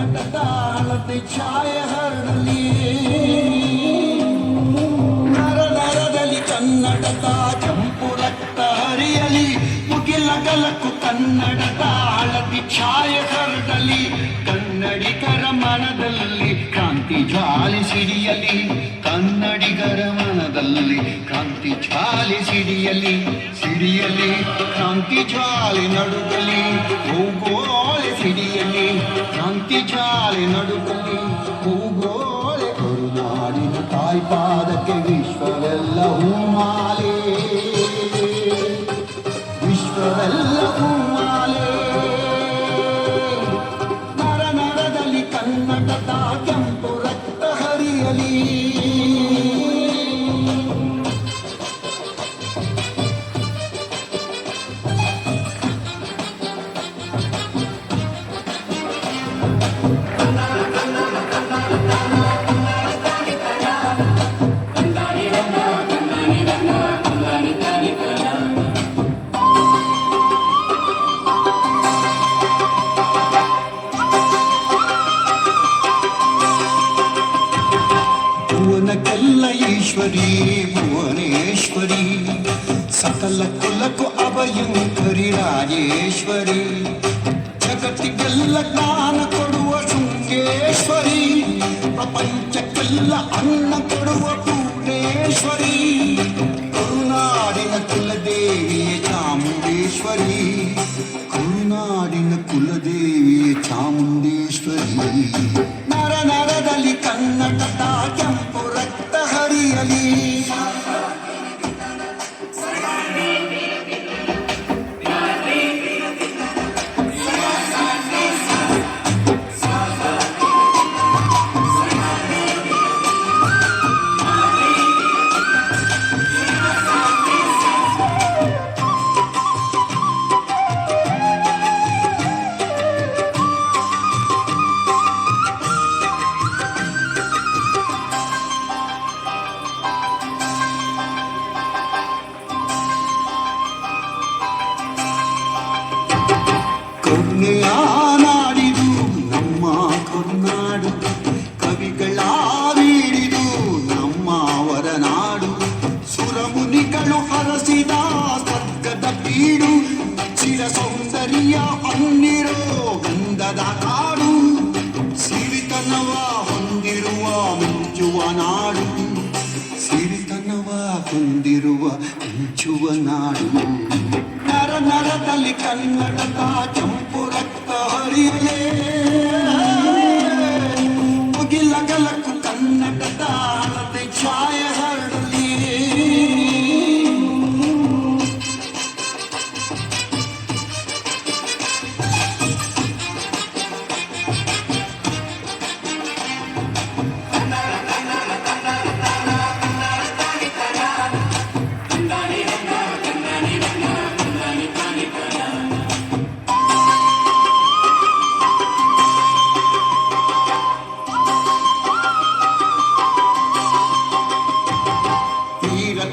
ಕನ್ನಡದ ಹಳದಿ ಛಾಯೆ ಹರಡಲಿ, ನರ ನರದಲ್ಲಿ ಕನ್ನಡದ ಕೆಂಪು ರಕ್ತ ಹರಿಯಲಿ, ಮುಗಿಲಗಲಕ್ಕೂ ಕನ್ನಡದ ಹಳದಿ ಛಾಯೆ ಹರಡಲಿ, ಕನ್ನಡಿಗರ ಮನದಲ್ಲಿ ಕ್ರಾಂತಿ ಜ್ವಾಲೆ ಸಿಡಿಯಲಿ, ಕನ್ನಡಿಗರ ಮನದಲ್ಲಿ ಕ್ರಾಂತಿ ಜ್ವಾಲೆ ಸಿಡಿಯಲಿ, ಸಿಡಿಯಲಿ ಕ್ರಾಂತಿ ಜ್ವಾಲೆ ನಡುಗಲಿ, ಭೂಗೋಳೆ ಸಿಡಿಯಲಿ ಕ್ರಾಂತಿ ಜ್ವಾಲೆ ನಡುಗಲಿ, ಭೂಗೋಳೆ ಕರುನಾಡಿನ ತಾಯ್ಪಾದಕ್ಕೆ ವಿಶ್ವವೆಲ್ಲ ಹೂಮಾಲೆ, ವಿಶ್ವವೆಲ್ಲ ಹೂಮಾಲೆ, ನರ ನರದಲ್ಲಿ ಕನ್ನಡದ ಕೆಂಪು ರಕ್ತ ಹರಿಯಲಿ. ಭುವನಕ್ಕೆಲ್ಲ ಈಶ್ವರಿ ಭುವನೇಶ್ವರಿ, ಸಕಲ ಕುಲಕ್ಕೂ ಅಭಯಂಕರಿ ರಾಜೇಶ್ವರಿ, ಜಗತ್ತಿಗೆಲ್ಲ ಜ್ಞಾನ ಕೊಡುವ ಶೃಂಗೇಶ್ವರಿ, ಪ್ರಪಂಚಕ್ಕೆಲ್ಲ ಅನ್ನ ಕೊಡುವ ಪೂರ್ಣೇಶ್ವರಿ, ಕರುನಾಡಿನ ಕುಲದೇವಿಯೇ ಚಾಮುಂಡೇಶ್ವರಿ, ಕರುನಾಡಿನ ಕುಲದೇವಿಯೇ ಚಾಮುಂಡೇಶ್ವರಿ, ನರ ನರದಲ್ಲಿ ಕನ್ನಡದ ಕೆಂಪು ರಕ್ತ ಹರಿಯಲಿ. ಕರುಣೆಯ ನಾಡಿದು ನಮ್ಮ ಕರುನಾಡು, ಕವಿಗಳ ಬೀಡಿದು ನಮ್ಮ ವರನಾಡು, ಸುರಮುನಿಗಳು ಹರಸಿದ ಸ್ವರ್ಗದ ಬೀಡು, ಚಿರ ಸೌಂದರ್ಯ ಹೊಂದಿರೋ ಗಂಧದ ಕಾಡು, ಸಿರಿತನವ ಹೊಂದಿರುವ ಮಿಂಚುವ ನಾಡು, ಸಿರಿತನವ ಹೊಂದಿರುವ ಮಿಂಚುವ ನಾಡು, ನರ ನರದಲ್ಲಿ ಕನ್ನಡದ ಕೆಂಪು ರಕ್ತ ಹರಿಯಲೇ, ಮುಗಿಲಗಲಕ್ಕೂ ಕನ್ನಡದ ಹಳದಿ ಛಾಯೆ ಹರಡಲಿ.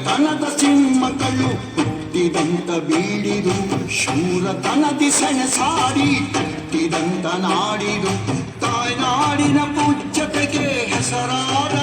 ತನದ ಸಿಂಹಗಳು ಹುಟ್ಟಿದಂತ ಬೀಡಿದು, ಶೂರತನದಿ ಸೆಣಸಾಡಿ ಕಟ್ಟಿದಂತ ನಾಡಿದು, ತಾಯ್ನಾಡಿನ ಪೂಜ್ಯತೆಗೆ ಹೆಸರಾದ